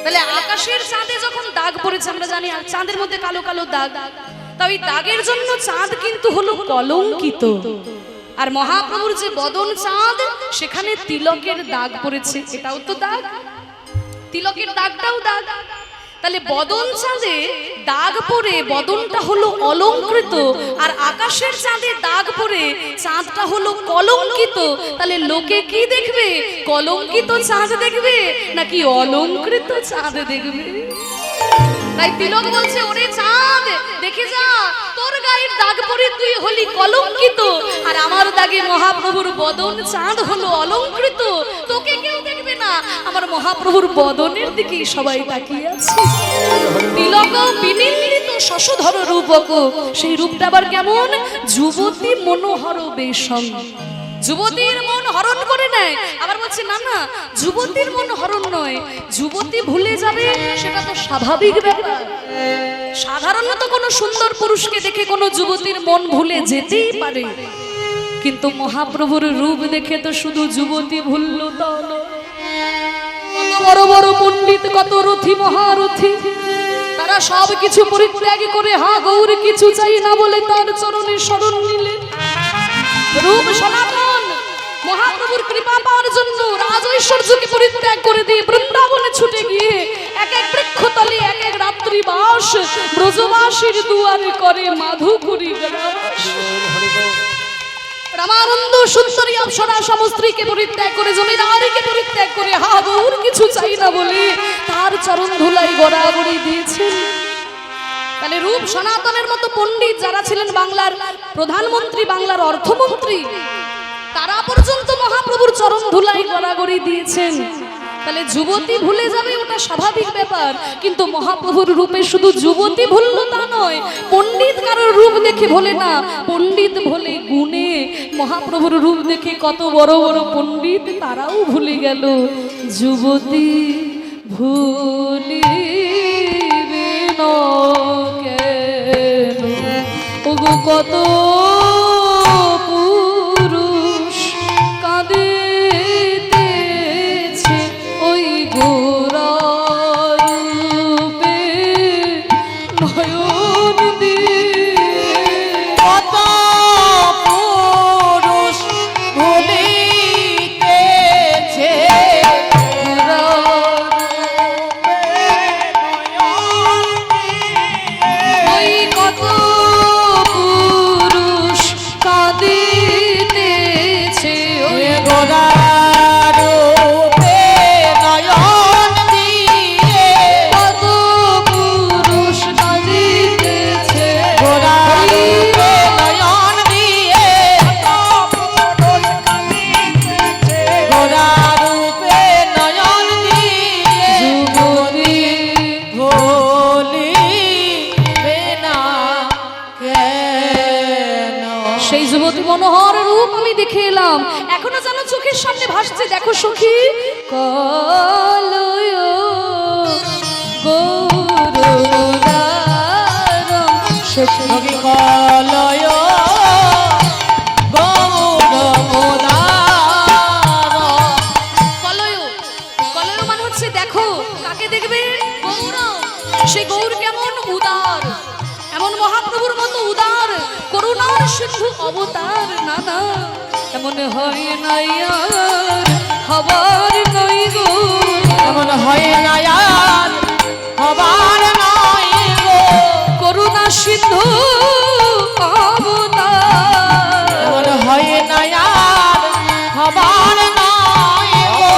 তাহলে আকাশের চাঁদে যখন দাগ পড়েছে, আমরা জানি চাঁদের মধ্যে কালো কালো দাগ, তা ওই দাগের জন্য চাঁদ কিন্তু হলো কলঙ্কিত। আর মহাপ্রভুর যে বদন চাঁদ, সেখানে তিলকের দাগ পড়েছে, এটাও তো দাগ, তিলকের দাগটাও দাগ। তাহলে বদন চাঁদে দাগ পড়ে বদনটা হলো অলঙ্কৃত, আর আকাশের চাঁদে দাগ পড়ে চাঁদটা হলো কলঙ্কিত। তাহলে লোকে কি দেখবে? কলঙ্কিত চাঁদ দেখবে নাকি অলঙ্কৃত চাঁদ দেখবে? তাই তিলক বলছে, ওরে চাঁদ দেখে যা, তোর গায়ের দাগ পড়ে তুই হলি কলঙ্কিত, আর আমার দাগে মহাপ্রভুর বদন চাঁদ হলো অলঙ্কৃত। তোকে কেউ দেখবে না, আমার মহাপ্রভুর বদনের দিকেই সবাই তাকিয়ে আছে। তিলক বিনিন্দিত শশধর রূপক, সেই রূপটা আবার কেমন? যুবতী মনোহর বেশম, যুবতীর মন হরণ করে নেয়। আবার বলছে না না, যুবতীর মন হরণ নয়, যুবতী ভুলে যাবে সেটা তো স্বাভাবিক ব্যাপার। সাধারণত কোনো সুন্দর পুরুষকে দেখে কোনো যুবতীর মন ভুলে যেতেই পারে, কিন্তু মহাপ্রভুর রূপ দেখে তো শুধু যুবতী ভুলল তা নয়। কত বড় বড় পণ্ডিত, কত রথী মহারথী, তারা সব কিছু পরিত্যাগ করে হা গৌর কিছু চাই না বলে তার চরণে শরণ নিলেন। রূপ সনাতন মহাপ্রভুর কৃপা পাওয়ার জন্য রাজ ঐশ্বর্যকে পরিত্যাগ করে দিয়ে বৃন্দাবনে ছুটে গিয়ে এক এক বৃক্ষতলে এক এক রাত্রি বাস, ব্রজবাসীর দুয়ারে করে মাধুপুরী গ্রাস। রামানন্দ সুন্দরী অপ্সরা সমস্ত্রীকে পরিত্যাগ করে, জমিদারিকে পরিত্যাগ করে হা গৌর কিছু চাই না বলে তার চরণ ধুলাই গড়াগড়ি দিয়েছেন। তাহলে রূপ সনাতনের মতো পণ্ডিত যারা ছিলেন, বাংলার প্রধানমন্ত্রী, বাংলার অর্থমন্ত্রী, তারা পর্যন্ত মহাপ্রভুর চরণ ধুলাই গড়াগড়ি দিয়েছেন। তাহলে যুবতী ভুলে যাবে ওটা স্বাভাবিক ব্যাপার, কিন্তু মহাপ্রভুর রূপে শুধু যুবতী ভুললো তা নয়, পণ্ডিত কারোর রূপ দেখে ভোলে না, পণ্ডিত ভোলে গুণে। মহাপ্রভুর রূপ দেখে কত বড় বড় পণ্ডিত তারাও ভুলে গেল। যুবতী ভুলিবে না কেন, ওগো কত পুরুষ কাঁদিতেছে ওই গোরারূপে নয়ন দিয়ে। কত পুরুষ ভুলিতেছে ওই কত পুরুষ নাম এখনো যেন চোখের সামনে ভাসছে। দেখো সখী, কলয় গৌরদারম সখী কলয় কলয় মানে হচ্ছে দেখো, কাকে দেখবে? গৌর। সেই গৌর কেমন উদার, এমন মহাপ্রভুর মতো উদার, করুণার সিন্ধু অবতার। না না, এমন হয় নাই আর হবার নই গো, এমন হয় না আর হবার নয় গো, করুণা সিন্ধু অবতার। এমন হয় না আর হবার নয় গো,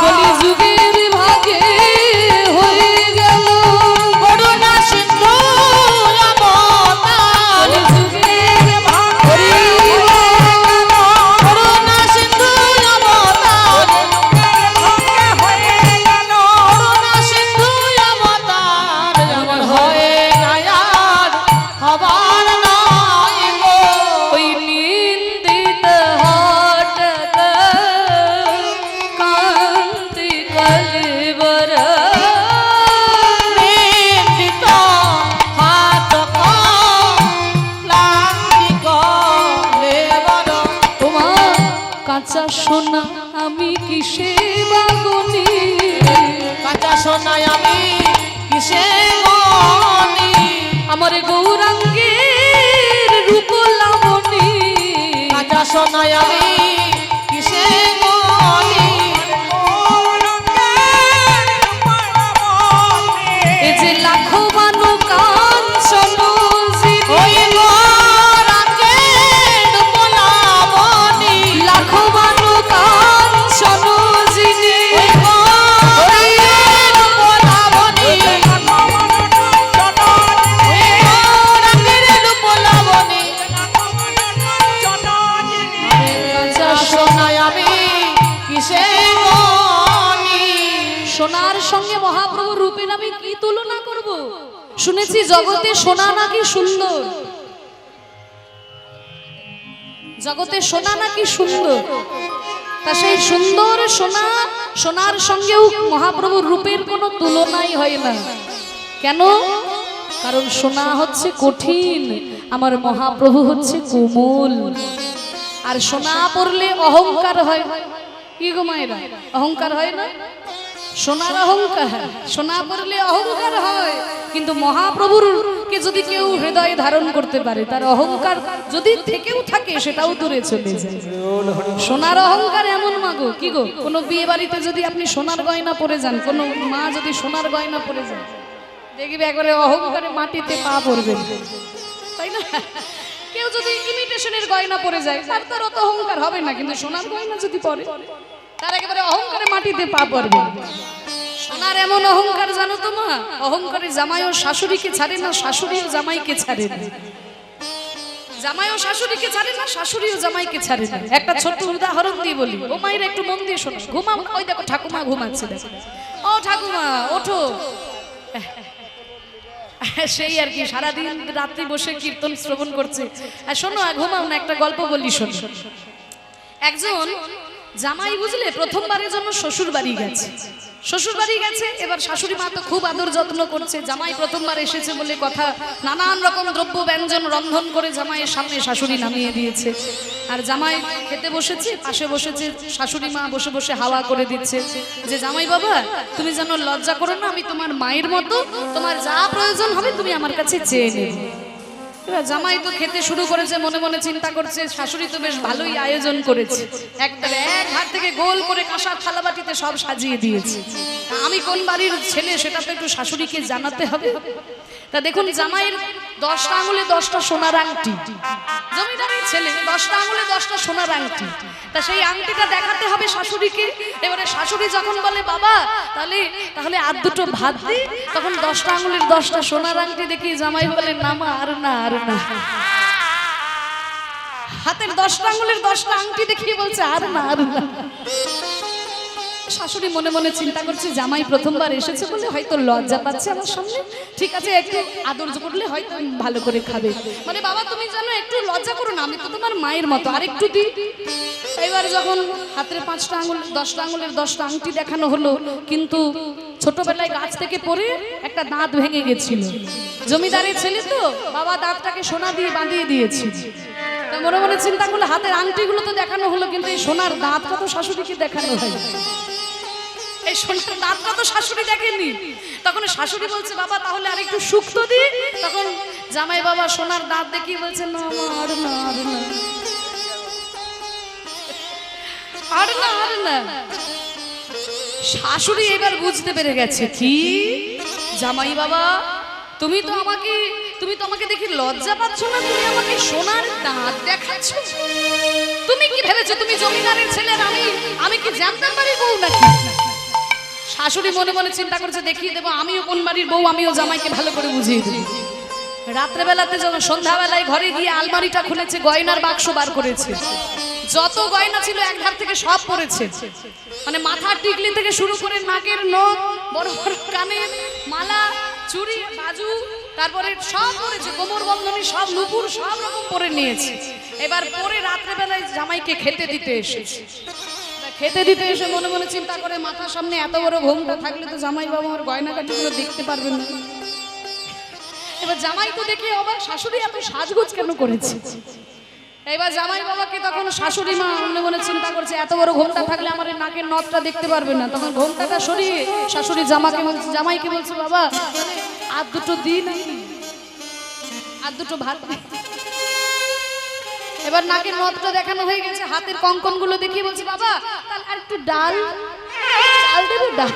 কলিযুগের ভাগে হয়ে গেল করুণা সিন্ধু অবতার, কলিযুগের ভাগে করুণা সিন্ধু অবতার, করুণা সিন্ধু অবতার। এমন হয় না আর হবার নয় গো, ওই নিন্দিত হঠাৎ কান্তি কলেবর নিন্দিত হাত ক্লান্তি কলেবর। তোমার কাঁচা সোনা আমি কিসে বাগুনি, কাঁচা সোনায় আমি কিসে মনি, আমার গৌরাঙ্গের রূপ লাবণী। কাঁচা সোনায় আমি কিসে মনি, এ যে লাখো বানু কাঞ্চন ওই গোরাঙ্গের পোলাবনি, লাখো বানু কাঞ্চন যিনি, ওই গোরাঙ্গের পোলাবনি, ওই গোরাঙ্গের পোলাবনি। কাঁচা সোনায় আমি কিসে মনি, সোনার সঙ্গে মহাপ্রভুর রূপের আমি কি তুলনা করব? শুনেছি জগতে সোনা নাকি সুন্দর, জগতে সোনা নাকি সুন্দর। তা সেই সুন্দর সোনা, সোনার সঙ্গেও মহাপ্রভুর রূপের কোনো তুলনাই হয় না। কেন? কারণ সোনা হচ্ছে কঠিন, আমার মহাপ্রভু হচ্ছে কোমল। আর সোনা পড়লে অহংকার হয়। কি গো মায়েরা, অহংকার হয় না? সোনার অহংকার, সোনা পড়লে অহংকার হয়। কিন্তু মহাপ্রভুর কে যদি কেউ হৃদয়ে ধারণ করতে পারে, তার অহংকার যদি থেকেও থাকে সেটাও দূরে চলে যায়। সোনার অহংকার এমন মাগো, কি গো, কোনো বিয়ে বাড়িতে যদি আপনি সোনার গয়না পরে যান, কোনো মা যদি সোনার গয়না পরে যান, দেখবে একবারে অহংকারে মাটিতে পা পড়বে, তাই না? কেউ যদি ইমিটেশনের গয়না পরে যায়, তার অত অহংকার হবে না। কিন্তু সোনার গয়না যদি পরে, তার একেবারে অহংকারে মাটিতে পা পড়বে। সোনার এমন অহংকার জানো তো মা, অহংকারে জামাইও শাশুড়িকে ছাড়ে না, শাশুড়িও জামাইকে ছাড়ে না। জামাইও শাশুড়িকে ছাড়ে না, শাশুড়িও জামাইকে ছাড়ে না। একটা ছোট্ট উদাহরণ দিয়ে বলি, ও মায়ের একটু মন দিয়ে শোনো। ঘুমাও, ওই দেখো ঠাকুমা ঘুমাচ্ছে, দেখো। ও ঠাকুমা ওঠো। সেই আর কি, সারাদিন রাত্রি বসে কীর্তন শ্রবণ করছে। আর শোনো, ঘুমাও না, একটা গল্প বলি শোনো। একজন জামাই বুঝলে প্রথমবারের জন্য শ্বশুর বাড়ি গেছে। শ্বশুর বাড়ি গেছে, এবার শাশুড়ি মা তো খুব আদর যত্ন করছে। জামাই প্রথমবার এসেছে বলে কথা, নানান রকম দ্রব্য ব্যঞ্জন রন্ধন করে জামাইয়ের সামনে শাশুড়ি নামিয়ে দিয়েছে। আর জামাই খেতে বসেছে, পাশে বসেছে শাশুড়ি মা, বসে বসে হাওয়া করে দিচ্ছে যে জামাই বাবা তুমি যেন লজ্জা করো না, আমি তোমার মায়ের মতো, তোমার যা প্রয়োজন হবে তুমি আমার কাছে চেয়ে নেবে। এবার জামাই তো খেতে শুরু করেছে, মনে মনে চিন্তা করছে শাশুড়ি তো বেশ ভালোই আয়োজন করেছে, এক হাত থেকে গোল করে কাঁসার থালা বাটিতে সব সাজিয়ে দিয়েছে। আমি কোন বাড়ির ছেলে সেটা তো একটু শাশুড়িকে জানাতে হবে। তা দেখুন জামাইয়ের 10টা আঙুলে 10টা সোনার আংটি, জমিদারের ছেলে 10টা আঙুলে 10টা সোনার আংটি। তা সেই আংটিটা দেখাতে হবে শাশুড়িকে। এবারে শাশুড়ি যখন বলে বাবা তাহলে আর দুটো ভাত দিই, তখন 10টা আঙুলের 10টা সোনার আংটি দেখি জামাই বলে না মা, আর না আর না। হাতের 10টা আঙুলের 10টা আংটি দেখিয়ে বলছে আর না আর না। শাশুড়ি মনে মনে চিন্তা করছে জামাই প্রথমবার এসেছে বলে হয়তো লজ্জা পাচ্ছে আমার সামনে, ঠিক আছে একটু আদর করলে হয়তো ভালো করে খাবে। মানে বাবা তুমি জানো একটু লজ্জা করো না, আমি তো তোমার মায়ের মতো, আর একটু দিই। এবার যখন হাতের 5টা আঙুল 10টা আঙুলের 10টা আংটি দেখানো হলো, কিন্তু ছোটবেলায় গাছ থেকে পড়ে একটা দাঁত ভেঙে গেছিল। জমিদারের ছেলে তো, বাবা দাঁতটাকে সোনা দিয়ে বাঁধিয়ে দিয়েছে। তা মনে মনে চিন্তা করলে হাতের আংটিগুলো তো দেখানো হলো, কিন্তু এই সোনার দাঁতটা তো শাশুড়িকে দেখানো হয়, এই সোনার দাঁতটা তো শাশুড়ি দেখেনি। তখন শাশুড়ি বলছে বাবা তাহলে আর একটু শুক্তো দি। তখন জামাই বাবা সোনার দাঁত দেখিয়ে বলছে না আর না আর না আর না আর না। শাশুড়ি এবার বুঝতে পেরে গেছে কি জামাই বাবা তুমি তো আমাকে দেখি লজ্জা পাচ্ছ না, তুমি আমাকে সোনার দাঁত দেখাচ্ছ। তুমি কি ভেবেছো তুমি জমিদারের ছেলে, আমি কি জানতে পারি বউ নাকি? শাশুড়ি মনে মনে চিন্তা করছে দেখিয়ে দেবো আমিও কোন বাড়ির বউ, আমিও জামাইকে ভালো করে বুঝিয়ে দেবো। রাত্রেবেলাতে যখন সন্ধ্যাবেলায় ঘরে গিয়ে আলমারিটা খুলেছে, গয়নার বাক্স বার করেছে, যত গয়না ছিল এক ধার থেকে সব পড়েছে। মানে মাথার টিকলি থেকে শুরু করে নাকের নখ, বড় বড় কানের মালা, চুড়ি, বাজু, তারপরে সব পড়েছে, কোমর বন্ধনী সব, নুপুর সব রকম পরে নিয়েছে। এবার পরে রাত্রেবেলায় জামাইকে খেতে দিতে এসেছে। খেতে দিতে এসে মনে মনে চিন্তা করে মাথার সামনে এত বড় ঘোমটা থাকলে তো জামাই বাবা আমার গয়নাকাটিগুলো দেখতে পারবেন না। এবার জামাই তো দেখে অবাক, শাশুড়ি এত সাজগোজ কেন করেছে। এবার জামাই বাবাকে তখন শাশুড়ি মা মনে মনে চিন্তা করছে এত বড় ঘোমটা থাকলে আমার নাকের নথটা দেখতে পারবে না। তখন ঘোমটাটা সরিয়ে শাশুড়ি জামাইকে বলছে বাবা আর দুটো দিন, আর দুটো ভাত। এবার নাকের নথটা দেখানো হয়ে গেছে, হাতের কঙ্কন গুলো দেখিয়ে বলছে বাবা তাহলে আর একটু ডাল দেবে, ডাল।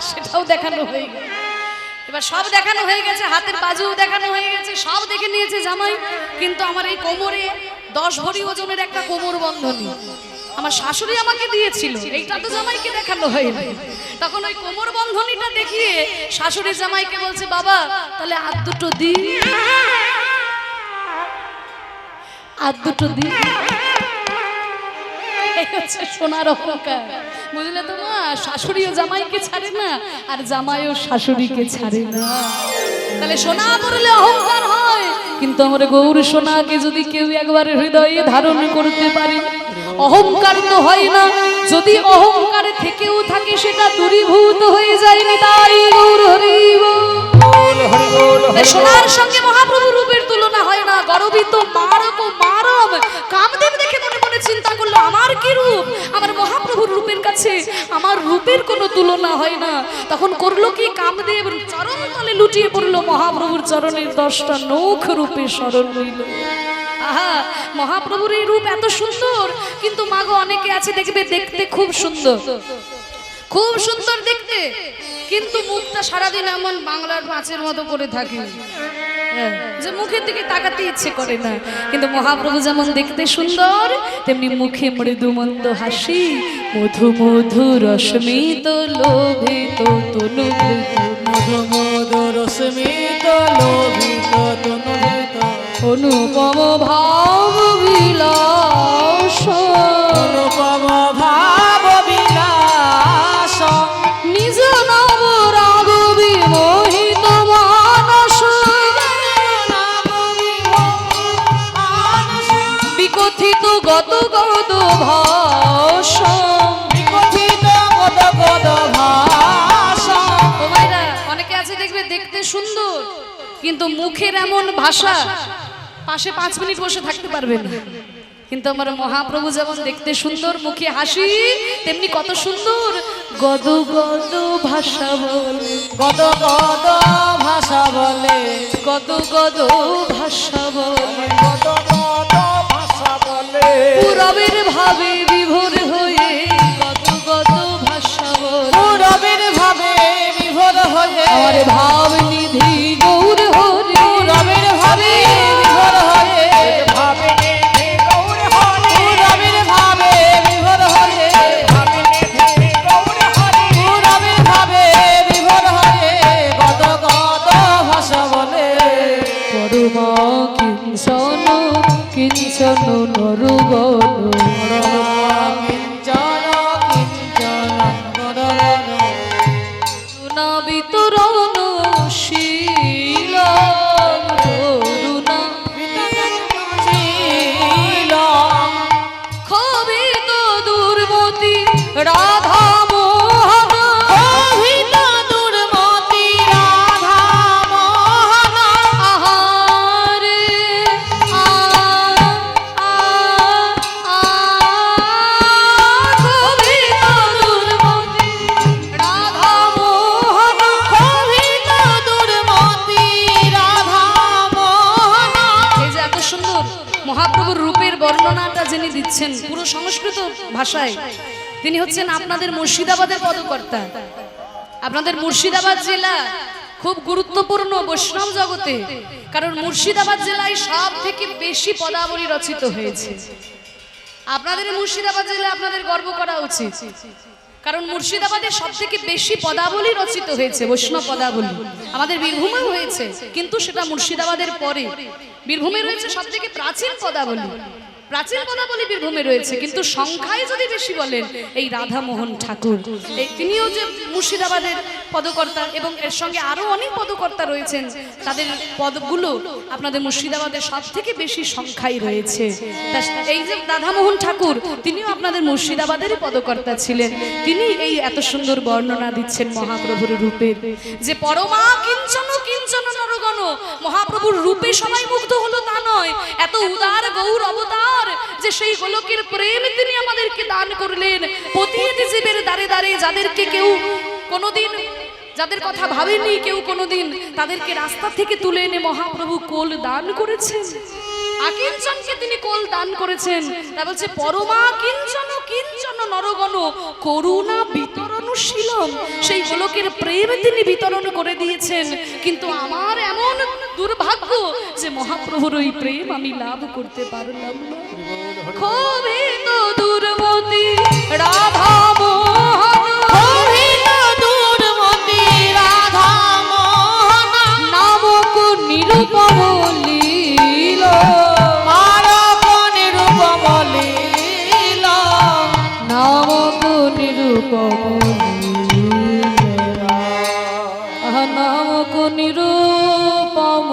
সেটাও দেখানো হয়ে গেছে। এবার সব দেখানো হয়ে গেছে, হাতের বাজুও দেখানো হয়ে গেছে, সব দেখে নিয়েছে জামাই। কিন্তু আমার এই কোমরে 10 ভরি ওজনের একটা কোমর বন্ধনী আমার শাশুড়ি আমাকে দিয়েছিল, এইটা তো জামাইকে দেখানো হয়নি। তখন ওই কোমর বন্ধনীটা দেখিয়ে শাশুড়ি জামাইকে বলছে বাবা তাহলে আর দুটো দিন, আর দুটো দিন। সোনার অহংকার, বুঝলে তো মা, শাশুড়িও জামাইকে ছাড়ে না আর জামাইও শাশুড়িকে ছাড়ে না। তাহলে সোনা পড়লে অহংকার হয়, কিন্তু আমার গৌর সোনাকে যদি কেউ একবার হৃদয়ে ধারণ করতে পারে অহংকার তো হয় না। যদি অহংকার থেকেও থাকে সেটা দূরীভূত হয়ে যায়নি। তাই গৌর হরিব সোনার সঙ্গে মহাপ্রভু রূপের তুলনা হয় না। গর্বিত মারক মারব কামদেব দেখে মনে মনে চিন্তা করলো আমার কি রূপ, আমার মহাপ্রভুর রূপের কাছে আমার রূপের কোনো তুলনা হয় না। তখন করলো কি কামদেব চরণ তলে লুটিয়ে পড়লো, মহাপ্রভুর চরণের 10টা নখ রূপে শরণ হইল। আহা মহাপ্রভুর এই রূপ এত সুন্দর, কিন্তু মাগো অনেকে আছে দেখবে দেখতে খুব সুন্দর, খুব সুন্দর দেখতে, কিন্তু মুখটা সারাদিন এমন বাংলার মাছের মতো করে থাকে যে মুখের দিকে তাকাতে ইচ্ছে করে না। কিন্তু মহাপ্রভু যেমন দেখতে সুন্দর তেমনি মুখে মৃদু মন্দ হাসি, মধু মধু রশ্মিত লোভিত তনু, মধু মধু রশ্মিত লোভিত তনু, অনুপম ভাব বিলাস, অনুপম ভাব বিলাস, নিজ নব রাগ বিমোহিত মানস, বিকথিত গত গত ভাষ, বিকথিত গদ গদ ভাষ। ও ভাইরা অনেকে আছে দেখবে দেখতে সুন্দর কিন্তু মুখের এমন ভাষা পাশে 5 মিনিট বসে থাকতে পারবে না। কিন্তু আমার মহাপ্রভু যেমন দেখতে সুন্দর, মুখে হাসি, তেমনি কত সুন্দর গদ গদ ভাষা বলে, গদ গদ ভাষা বলে, গদ গদ ভাষা বলে, গদ গদ ভাষা বলে, পুরবের ভাবে বিভোর হয়ে গদ গদ ভাষা বলে, পুরবের ভাবে বিভোর হয়ে আমার ভাব নিধি গৌর হরি, পুরবের ভাবে বিভোর হয়ে ভাবে নিধি গৌর হরি, পুরবের ভাবে বিভোর হয়ে ভাবে নিধি গৌর হরি, পুরবের ভাবে বিভোর হয়ে গদ গদ ভাষা বলে। পরমা কিঞ্চন কিঞ্চন নরগণ, কিঞ্চন কিঞ্চন লিখছেন পুরো সংস্কৃত ভাষায়। তিনি হচ্ছেন আপনাদের মুর্শিদাবাদের পদকর্তা। আপনাদের মুর্শিদাবাদ জেলা খুব গুরুত্বপূর্ণ বৈষ্ণব জগতে, কারণ মুর্শিদাবাদ জেলায় সব থেকে বেশি পদাবলী রচিত হয়েছে। আপনাদের মুর্শিদাবাদ জেলায় আপনাদের গর্ব করা উচিত, কারণ মুর্শিদাবাদে সব থেকে বেশি পদাবলী রচিত হয়েছে, বৈষ্ণব পদাবলী। আমাদের বীরভূমেও হয়েছে, কিন্তু সেটা মুর্শিদাবাদের পরে। বীরভূমে রয়েছে সব থেকে প্রাচীন পদাবলী, প্রাচীন পদাবলী বীরভূমে রয়েছে, কিন্তু সংখ্যায় যদি বেশি বলেন এই রাধামোহন ঠাকুর, তিনিও যে মুর্শিদাবাদের পদকর্তা, এবং এর সঙ্গে আরো অনেক পদকর্তা রয়েছেন, তাদের পদগুলো আপনাদের মুর্শিদাবাদের সব থেকে বেশি সংখ্যায় রয়েছে। এই যে রাধামোহন ঠাকুর, তিনিও আপনাদের মুর্শিদাবাদেরই পদকর্তা ছিলেন। তিনি এই এত সুন্দর বর্ণনা দিচ্ছেন মহাপ্রভুর রূপের, যে পরমা কিঞ্চন কিঞ্চন নরগণ। মহাপ্রভুর রূপে সবাই মুগ্ধ হলো তা নয়, এত উদার গৌর অবতার যে সেই গোলকের প্রেম তিনি আমাদেরকে দান করলেন। পতিত জীবের দ্বারে দ্বারে যাদেরকে কেউ কোনোদিন, যাদের কথা ভাবেনি কেউ কোনোদিন, তাদেরকে রাস্তা থেকে তুলে এনে মহাপ্রভু কোল দান করেছেন। আকিঞ্চনকে তিনি কোল দান করেছেন। তা বলছে পরমা কিঞ্চন কিঞ্চন নরগণ করুণা বিতরণশীলম। সেই গোলকের প্রেম তিনি বিতরণ করে দিয়েছেন। কিন্তু আমার এমন দুর্ভাগ্য যে মহাপ্রভুর ওই প্রেম আমি লাভ করতে পারলাম না। খুবই তো দুর্মতি রাধা মোহন, খুবই তো দুর্মতি রাধা মোহন, নামক নিরূপম লীল, মারক নিরূপম লীল, নামক নিরূপম লীলা, নামক নিরূপম